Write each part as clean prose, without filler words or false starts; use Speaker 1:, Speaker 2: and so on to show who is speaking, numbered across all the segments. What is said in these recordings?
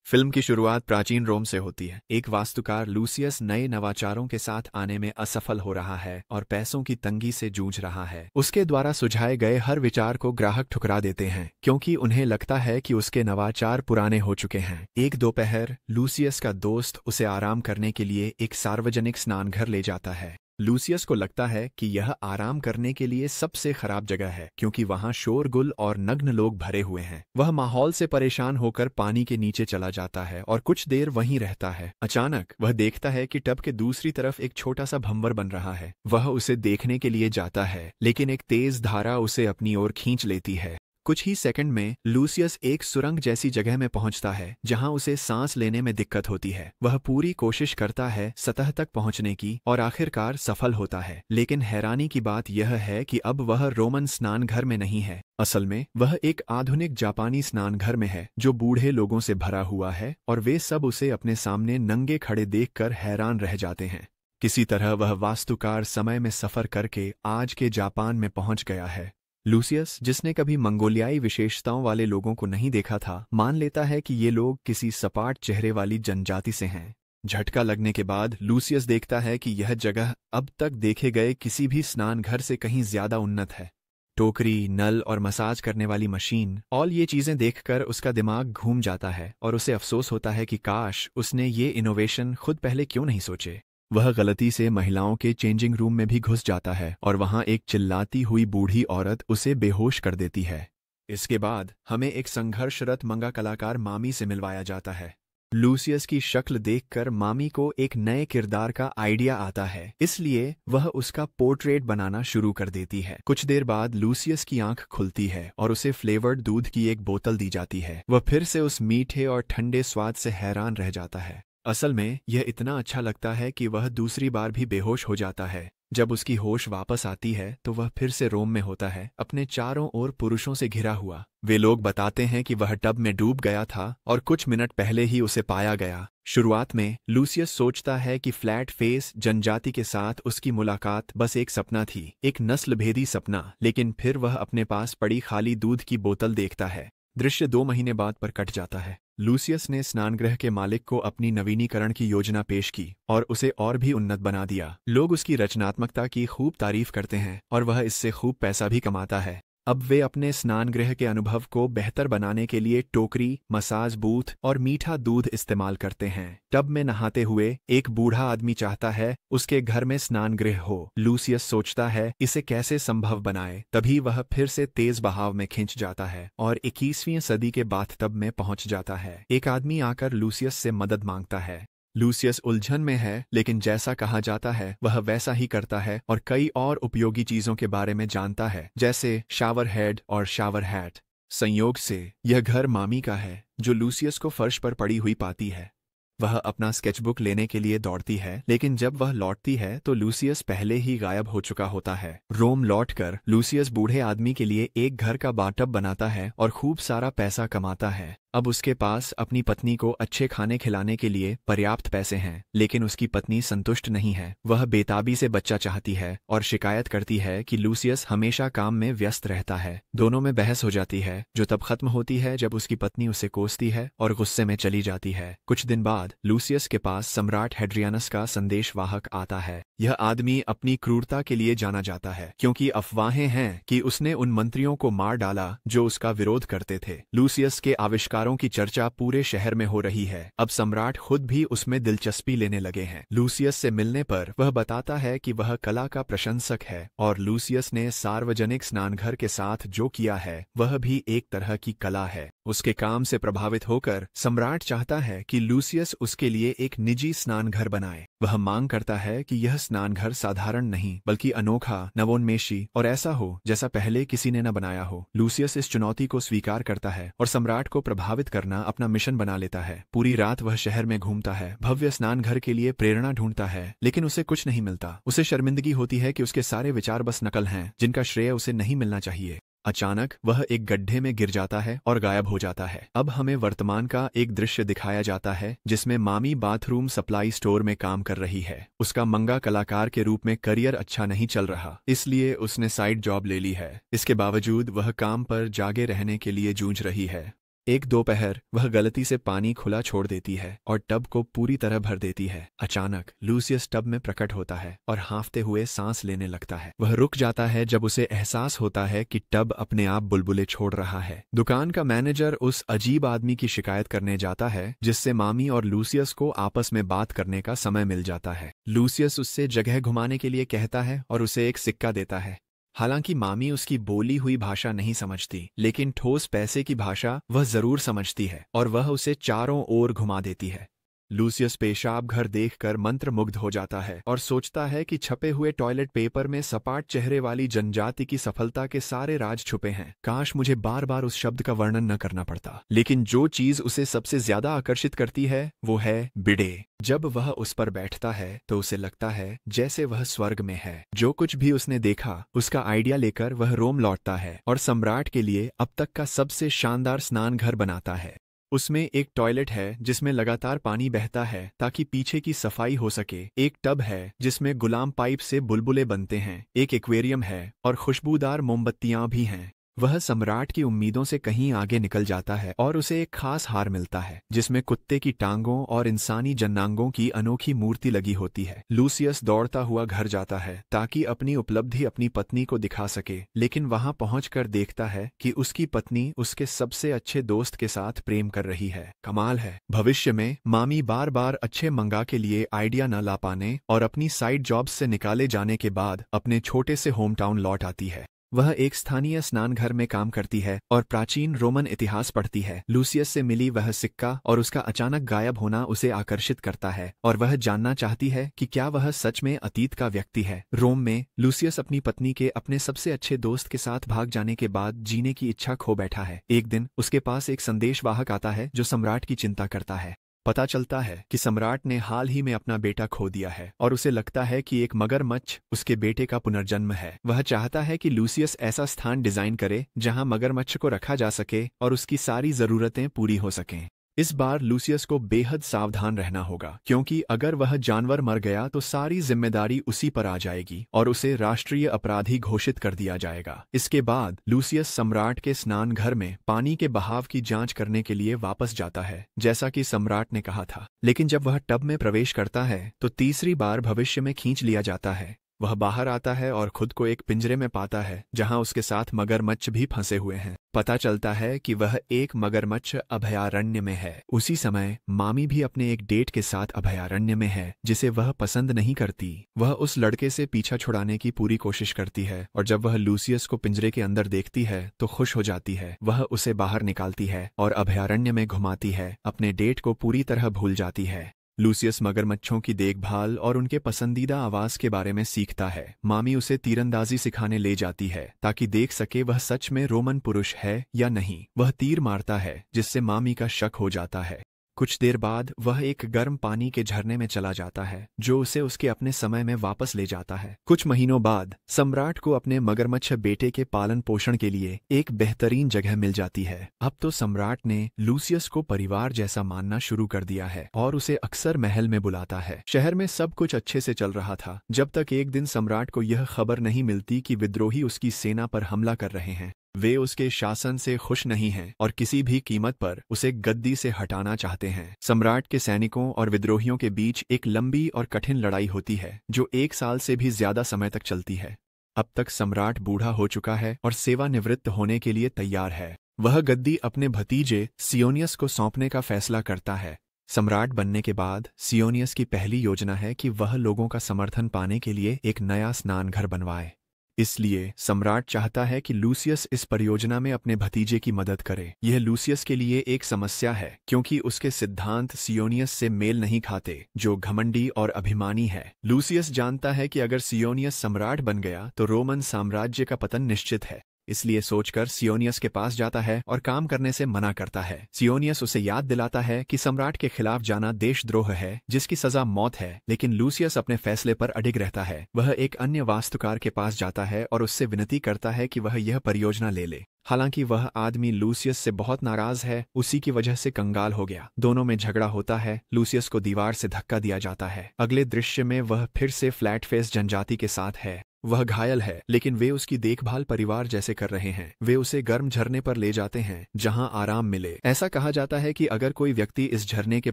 Speaker 1: Film की शुरुआत प्राचीन रोम से होती है। एक वास्तुकार लूसियस नए नवाचारों के साथ आने में असफल हो रहा है और पैसों की तंगी से जूझ रहा है। उसके द्वारा सुझाए गए हर विचार को ग्राहक ठुकरा देते हैं क्योंकि उन्हें लगता है कि उसके नवाचार पुराने हो चुके हैं। एक दोपहर लूसियस का दोस्त उसे आराम करने के लिए एक सार्वजनिक स्नानघर ले जाता है। लूसियस को लगता है कि यह आराम करने के लिए सबसे खराब जगह है क्योंकि वहां शोरगुल और नग्न लोग भरे हुए हैं। वह माहौल से परेशान होकर पानी के नीचे चला जाता है और कुछ देर वहीं रहता है। अचानक वह देखता है कि टब के दूसरी तरफ एक छोटा सा भंवर बन रहा है। वह उसे देखने के लिए जाता है, लेकिन एक तेज धारा उसे अपनी ओर खींच लेती है। कुछ ही सेकंड में लूसियस एक सुरंग जैसी जगह में पहुंचता है जहां उसे सांस लेने में दिक्कत होती है। वह पूरी कोशिश करता है सतह तक पहुंचने की और आखिरकार सफल होता है। लेकिन हैरानी की बात यह है कि अब वह रोमन स्नानघर में नहीं है। असल में वह एक आधुनिक जापानी स्नानघर में है जो बूढ़े लोगों से भरा हुआ है और वे सब उसे अपने सामने नंगे खड़े देखकर हैरान रह जाते हैं। किसी तरह वह वास्तुकार समय में सफर करके आज के जापान में पहुंच गया है। लूसियस, जिसने कभी मंगोलियाई विशेषताओं वाले लोगों को नहीं देखा था, मान लेता है कि ये लोग किसी सपाट चेहरे वाली जनजाति से हैं। झटका लगने के बाद लूसियस देखता है कि यह जगह अब तक देखे गए किसी भी स्नानघर से कहीं ज्यादा उन्नत है। टोकरी, नल और मसाज करने वाली मशीन, और ये चीजें देखकर उसका दिमाग घूम जाता है और उसे अफसोस होता है कि काश उसने ये इनोवेशन खुद पहले क्यों नहीं सोचे। वह गलती से महिलाओं के चेंजिंग रूम में भी घुस जाता है और वहां एक चिल्लाती हुई बूढ़ी औरत उसे बेहोश कर देती है। इसके बाद हमें एक संघर्षरत मंगा कलाकार मामी से मिलवाया जाता है। लूसियस की शक्ल देखकर मामी को एक नए किरदार का आइडिया आता है, इसलिए वह उसका पोर्ट्रेट बनाना शुरू कर देती है। कुछ देर बाद लूसियस की आंख खुलती है और उसे फ्लेवर्ड दूध की एक बोतल दी जाती है। वह फिर से उस मीठे और ठंडे स्वाद से हैरान रह जाता है। असल में यह इतना अच्छा लगता है कि वह दूसरी बार भी बेहोश हो जाता है। जब उसकी होश वापस आती है तो वह फिर से रोम में होता है, अपने चारों ओर पुरुषों से घिरा हुआ। वे लोग बताते हैं कि वह टब में डूब गया था और कुछ मिनट पहले ही उसे पाया गया। शुरुआत में लूसियस सोचता है कि फ्लैट फेस जनजाति के साथ उसकी मुलाकात बस एक सपना थी, एक नस्लभेदी सपना। लेकिन फिर वह अपने पास पड़ी खाली दूध की बोतल देखता है। दृश्य 2 महीने बाद पर कट जाता है। लूसियस ने स्नानगृह के मालिक को अपनी नवीनीकरण की योजना पेश की और उसे और भी उन्नत बना दिया। लोग उसकी रचनात्मकता की खूब तारीफ करते हैं और वह इससे खूब पैसा भी कमाता है। अब वे अपने स्नानगृह के अनुभव को बेहतर बनाने के लिए टोकरी, मसाज बूथ और मीठा दूध इस्तेमाल करते हैं। टब में नहाते हुए एक बूढ़ा आदमी चाहता है उसके घर में स्नानगृह हो। लूसियस सोचता है इसे कैसे संभव बनाए। तभी वह फिर से तेज बहाव में खिंच जाता है और 21वीं सदी के बाथटब में पहुंच जाता है। एक आदमी आकर लूसियस से मदद मांगता है। लूसियस उलझन में है, लेकिन जैसा कहा जाता है वह वैसा ही करता है और कई और उपयोगी चीजों के बारे में जानता है, जैसे शावर हेड और शावर हैट। संयोग से यह घर मामी का है जो लूसियस को फर्श पर पड़ी हुई पाती है। वह अपना स्केचबुक लेने के लिए दौड़ती है, लेकिन जब वह लौटती है तो लूसियस पहले ही गायब हो चुका होता है। रोम लौटकर लूसियस बूढ़े आदमी के लिए एक घर का बाथटब बनाता है और खूब सारा पैसा कमाता है। अब उसके पास अपनी पत्नी को अच्छे खाने खिलाने के लिए पर्याप्त पैसे हैं, लेकिन उसकी पत्नी संतुष्ट नहीं है। वह बेताबी से बच्चा चाहती है और शिकायत करती है कि लूसियस हमेशा काम में व्यस्त रहता है। दोनों में बहस हो जाती है, जो तब खत्म होती है जब उसकी पत्नी उसे कोसती है और गुस्से में चली जाती है। कुछ दिन बाद लूसियस के पास सम्राट हेड्रियानस का संदेशवाहक आता है। यह आदमी अपनी क्रूरता के लिए जाना जाता है क्योंकि अफवाहें हैं कि उसने उन मंत्रियों को मार डाला जो उसका विरोध करते थे। लूसियस के आविष्कारों की चर्चा पूरे शहर में हो रही है। अब सम्राट खुद भी उसमें दिलचस्पी लेने लगे हैं। लूसियस से मिलने पर वह बताता है कि वह कला का प्रशंसक है और लूसियस ने सार्वजनिक स्नानघर के साथ जो किया है वह भी एक तरह की कला है। उसके काम से प्रभावित होकर सम्राट चाहता है कि लूसियस उसके लिए एक निजी स्नानघर बनाए। वह मांग करता है कि यह स्नानघर साधारण नहीं बल्कि अनोखा, नवोन्मेषी और ऐसा हो जैसा पहले किसी ने न बनाया हो। लूसियस इस चुनौती को स्वीकार करता है और सम्राट को प्रभावित करना अपना मिशन बना लेता है। पूरी रात वह शहर में घूमता है, भव्य स्नानघर के लिए प्रेरणा ढूंढता है, लेकिन उसे कुछ नहीं मिलता। उसे शर्मिंदगी होती है कि उसके सारे विचार बस नकल हैं, जिनका श्रेय उसे नहीं मिलना चाहिए। अचानक वह एक गड्ढे में गिर जाता है और गायब हो जाता है। अब हमें वर्तमान का एक दृश्य दिखाया जाता है जिसमें मामी बाथरूम सप्लाई स्टोर में काम कर रही है। उसका मंगा कलाकार के रूप में करियर अच्छा नहीं चल रहा, इसलिए उसने साइड जॉब ले ली है। इसके बावजूद वह काम पर जागे रहने के लिए जूझ रही है। एक दोपहर वह गलती से पानी खुला छोड़ देती है और टब को पूरी तरह भर देती है। अचानक लूसियस टब में प्रकट होता है और हाँफते हुए सांस लेने लगता है। वह रुक जाता है जब उसे एहसास होता है कि टब अपने आप बुलबुले छोड़ रहा है। दुकान का मैनेजर उस अजीब आदमी की शिकायत करने जाता है, जिससे मामी और लूसियस को आपस में बात करने का समय मिल जाता है। लूसियस उससे जगह घुमाने के लिए कहता है और उसे एक सिक्का देता है। हालांकि मामी उसकी बोली हुई भाषा नहीं समझती, लेकिन ठोस पैसे की भाषा वह जरूर समझती है और वह उसे चारों ओर घुमा देती है। लूसियस पेशाब घर देखकर मंत्रमुग्ध हो जाता है और सोचता है कि छपे हुए टॉयलेट पेपर में सपाट चेहरे वाली जनजाति की सफलता के सारे राज छुपे हैं। काश मुझे बार बार उस शब्द का वर्णन न करना पड़ता। लेकिन जो चीज उसे सबसे ज्यादा आकर्षित करती है वो है बिडे। जब वह उस पर बैठता है तो उसे लगता है जैसे वह स्वर्ग में है। जो कुछ भी उसने देखा उसका आइडिया लेकर वह रोम लौटता है और सम्राट के लिए अब तक का सबसे शानदार स्नान घर बनाता है। उसमें एक टॉयलेट है जिसमें लगातार पानी बहता है ताकि पीछे की सफाई हो सके। एक टब है जिसमें गुलाम पाइप से बुलबुले बनते हैं। एक एक्वेरियम है और खुशबूदार मोमबत्तियां भी हैं। वह सम्राट की उम्मीदों से कहीं आगे निकल जाता है और उसे एक खास हार मिलता है जिसमें कुत्ते की टांगों और इंसानी जन्नांगों की अनोखी मूर्ति लगी होती है। लूसियस दौड़ता हुआ घर जाता है ताकि अपनी उपलब्धि अपनी पत्नी को दिखा सके, लेकिन वहां पहुंचकर देखता है कि उसकी पत्नी उसके सबसे अच्छे दोस्त के साथ प्रेम कर रही है। कमाल है, भविष्य में मामी बार बार अच्छे मंगा के लिए आइडिया न ला पाने और अपनी साइड जॉब्स से निकाले जाने के बाद अपने छोटे से होम टाउन लौट आती है। वह एक स्थानीय स्नान घर में काम करती है और प्राचीन रोमन इतिहास पढ़ती है। लूसियस से मिली वह सिक्का और उसका अचानक गायब होना उसे आकर्षित करता है और वह जानना चाहती है कि क्या वह सच में अतीत का व्यक्ति है। रोम में लूसियस अपनी पत्नी के अपने सबसे अच्छे दोस्त के साथ भाग जाने के बाद जीने की इच्छा खो बैठा है। एक दिन उसके पास एक संदेशवाहक आता है जो सम्राट की चिंता करता है। पता चलता है कि सम्राट ने हाल ही में अपना बेटा खो दिया है और उसे लगता है कि एक मगरमच्छ उसके बेटे का पुनर्जन्म है। वह चाहता है कि लूसियस ऐसा स्थान डिजाइन करे जहां मगरमच्छ को रखा जा सके और उसकी सारी जरूरतें पूरी हो सकें। इस बार लूसियस को बेहद सावधान रहना होगा, क्योंकि अगर वह जानवर मर गया तो सारी जिम्मेदारी उसी पर आ जाएगी और उसे राष्ट्रीय अपराधी घोषित कर दिया जाएगा। इसके बाद लूसियस सम्राट के स्नान घर में पानी के बहाव की जांच करने के लिए वापस जाता है, जैसा कि सम्राट ने कहा था। लेकिन जब वह टब में प्रवेश करता है तो तीसरी बार भविष्य में खींच लिया जाता है। वह बाहर आता है और खुद को एक पिंजरे में पाता है जहां उसके साथ मगरमच्छ भी फंसे हुए हैं। पता चलता है कि वह एक मगरमच्छ अभयारण्य में है। उसी समय मामी भी अपने एक डेट के साथ अभयारण्य में है जिसे वह पसंद नहीं करती। वह उस लड़के से पीछा छुड़ाने की पूरी कोशिश करती है और जब वह लूसियस को पिंजरे के अंदर देखती है तो खुश हो जाती है। वह उसे बाहर निकालती है और अभयारण्य में घुमाती है। अपने डेट को पूरी तरह भूल जाती है। लूसियस मगरमच्छों की देखभाल और उनके पसंदीदा आवास के बारे में सीखता है। मामी उसे तीरंदाजी सिखाने ले जाती है ताकि देख सके वह सच में रोमन पुरुष है या नहीं। वह तीर मारता है जिससे मामी का शक हो जाता है। कुछ देर बाद वह एक गर्म पानी के झरने में चला जाता है जो उसे उसके अपने समय में वापस ले जाता है। कुछ महीनों बाद सम्राट को अपने मगरमच्छ बेटे के पालन पोषण के लिए एक बेहतरीन जगह मिल जाती है। अब तो सम्राट ने लूसियस को परिवार जैसा मानना शुरू कर दिया है और उसे अक्सर महल में बुलाता है। शहर में सब कुछ अच्छे से चल रहा था जब तक एक दिन सम्राट को यह खबर नहीं मिलती कि विद्रोही उसकी सेना पर हमला कर रहे हैं। वे उसके शासन से खुश नहीं हैं और किसी भी कीमत पर उसे गद्दी से हटाना चाहते हैं। सम्राट के सैनिकों और विद्रोहियों के बीच एक लंबी और कठिन लड़ाई होती है जो 1 साल से भी ज्यादा समय तक चलती है। अब तक सम्राट बूढ़ा हो चुका है और सेवानिवृत्त होने के लिए तैयार है। वह गद्दी अपने भतीजे सियोनियस को सौंपने का फैसला करता है। सम्राट बनने के बाद सियोनियस की पहली योजना है कि वह लोगों का समर्थन पाने के लिए एक नया स्नान घर बनवाए। इसलिए सम्राट चाहता है कि लूसियस इस परियोजना में अपने भतीजे की मदद करे। यह लूसियस के लिए एक समस्या है क्योंकि उसके सिद्धांत सियोनियस से मेल नहीं खाते, जो घमंडी और अभिमानी है। लूसियस जानता है कि अगर सियोनियस सम्राट बन गया तो रोमन साम्राज्य का पतन निश्चित है। इसलिए सोचकर सियोनियस के पास जाता है और काम करने से मना करता है। सियोनियस उसे याद दिलाता है कि सम्राट के खिलाफ जाना देशद्रोह है जिसकी सजा मौत है, लेकिन लूसियस अपने फैसले पर अडिग रहता है। वह एक अन्य वास्तुकार के पास जाता है और उससे विनती करता है कि वह यह परियोजना ले ले। हालांकि वह आदमी लूसियस से बहुत नाराज है, उसी की वजह से कंगाल हो गया। दोनों में झगड़ा होता है। लूसियस को दीवार से धक्का दिया जाता है। अगले दृश्य में वह फिर से फ्लैट फेस जनजाति के साथ है। वह घायल है, लेकिन वे उसकी देखभाल परिवार जैसे कर रहे हैं। वे उसे गर्म झरने पर ले जाते हैं जहां आराम मिले। ऐसा कहा जाता है कि अगर कोई व्यक्ति इस झरने के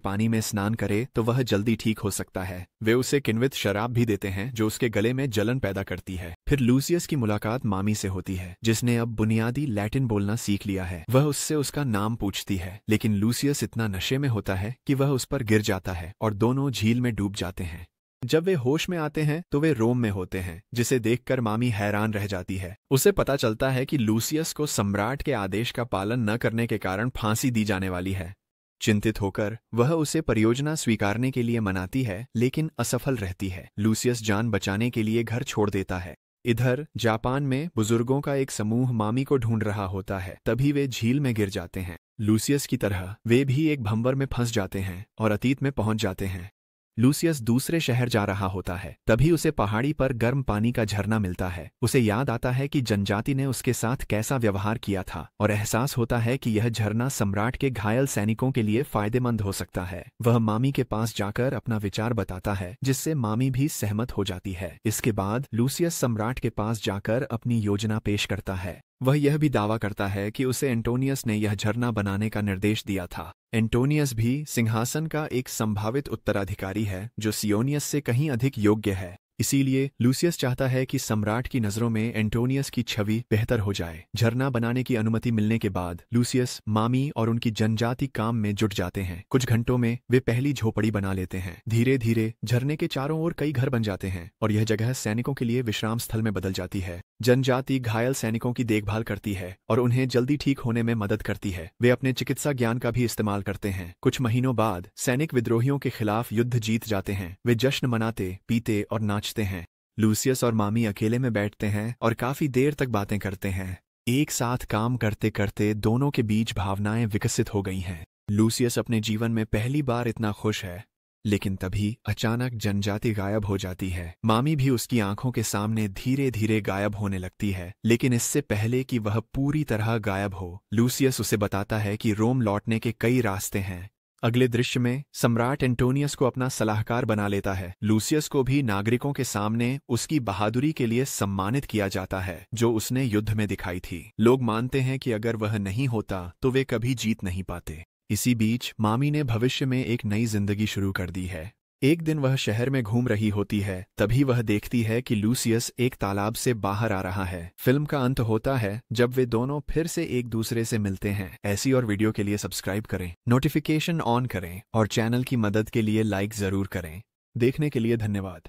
Speaker 1: पानी में स्नान करे तो वह जल्दी ठीक हो सकता है। वे उसे किण्वित शराब भी देते हैं जो उसके गले में जलन पैदा करती है। फिर लूसियस की मुलाकात मामी से होती है, जिसने अब बुनियादी लैटिन बोलना सीख लिया है। वह उससे उसका नाम पूछती है, लेकिन लूसियस इतना नशे में होता है कि वह उस पर गिर जाता है और दोनों झील में डूब जाते हैं। जब वे होश में आते हैं तो वे रोम में होते हैं, जिसे देखकर मामी हैरान रह जाती है। उसे पता चलता है कि लूसियस को सम्राट के आदेश का पालन न करने के कारण फांसी दी जाने वाली है। चिंतित होकर वह उसे परियोजना स्वीकारने के लिए मनाती है, लेकिन असफल रहती है। लूसियस जान बचाने के लिए घर छोड़ देता है। इधर जापान में बुजुर्गों का एक समूह मामी को ढूंढ रहा होता है। तभी वे झील में गिर जाते हैं। लूसियस की तरह वे भी एक भंवर में फंस जाते हैं और अतीत में पहुंच जाते हैं। लूसियस दूसरे शहर जा रहा होता है। तभी उसे पहाड़ी पर गर्म पानी का झरना मिलता है। उसे याद आता है कि जनजाति ने उसके साथ कैसा व्यवहार किया था और एहसास होता है कि यह झरना सम्राट के घायल सैनिकों के लिए फायदेमंद हो सकता है। वह मामी के पास जाकर अपना विचार बताता है, जिससे मामी भी सहमत हो जाती है। इसके बाद लूसियस सम्राट के पास जाकर अपनी योजना पेश करता है। वह यह भी दावा करता है कि उसे एंटोनियस ने यह झरना बनाने का निर्देश दिया था। एंटोनियस भी सिंहासन का एक संभावित उत्तराधिकारी है जो सियोनियस से कहीं अधिक योग्य है। इसीलिए लूसियस चाहता है कि सम्राट की नज़रों में एंटोनियस की छवि बेहतर हो जाए। झरना बनाने की अनुमति मिलने के बाद लूसियस, मामी और उनकी जनजाति काम में जुट जाते हैं। कुछ घंटों में वे पहली झोपड़ी बना लेते हैं। धीरे धीरे झरने के चारों ओर कई घर बन जाते हैं और यह जगह सैनिकों के लिए विश्राम स्थल में बदल जाती है। जनजाति घायल सैनिकों की देखभाल करती है और उन्हें जल्दी ठीक होने में मदद करती है। वे अपने चिकित्सा ज्ञान का भी इस्तेमाल करते हैं। कुछ महीनों बाद सैनिक विद्रोहियों के खिलाफ युद्ध जीत जाते हैं। वे जश्न मनाते, पीते और नाचते हैं। लूसियस और मामी अकेले में बैठते हैं और काफी देर तक बातें करते हैं। एक साथ काम करते करते दोनों के बीच भावनाएं विकसित हो गई हैं। लूसियस अपने जीवन में पहली बार इतना खुश है, लेकिन तभी अचानक जनजाति गायब हो जाती है। मामी भी उसकी आंखों के सामने धीरे धीरे गायब होने लगती है, लेकिन इससे पहले कि वह पूरी तरह गायब हो, लूसियस उसे बताता है कि रोम लौटने के कई रास्ते हैं। अगले दृश्य में सम्राट एंटोनियस को अपना सलाहकार बना लेता है। लूसियस को भी नागरिकों के सामने उसकी बहादुरी के लिए सम्मानित किया जाता है जो उसने युद्ध में दिखाई थी। लोग मानते हैं कि अगर वह नहीं होता तो वे कभी जीत नहीं पाते। इसी बीच मामी ने भविष्य में एक नई जिंदगी शुरू कर दी है। एक दिन वह शहर में घूम रही होती है, तभी वह देखती है कि लूसियस एक तालाब से बाहर आ रहा है। फिल्म का अंत होता है जब वे दोनों फिर से एक दूसरे से मिलते हैं। ऐसी और वीडियो के लिए सब्सक्राइब करें, नोटिफिकेशन ऑन करें और चैनल की मदद के लिए लाइक जरूर करें। देखने के लिए धन्यवाद।